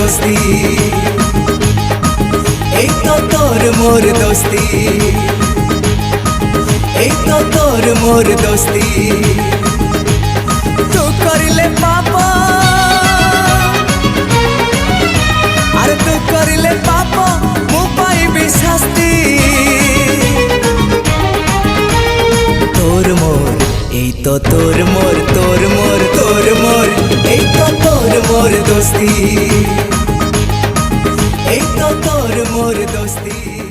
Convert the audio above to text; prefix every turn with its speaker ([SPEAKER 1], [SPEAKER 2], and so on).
[SPEAKER 1] दोस्ती এই তো তোর মোর दोस्ती এই তো তোর মোর दोस्ती तू करिले पापा अरे तू करिले पापा मु पाइबी शास्ति तोर मोर এই তো তোর মোর তোর মোর তোর মোর এই তো তোর মোর दोस्ती এই তো তোর মোর दोस्ती।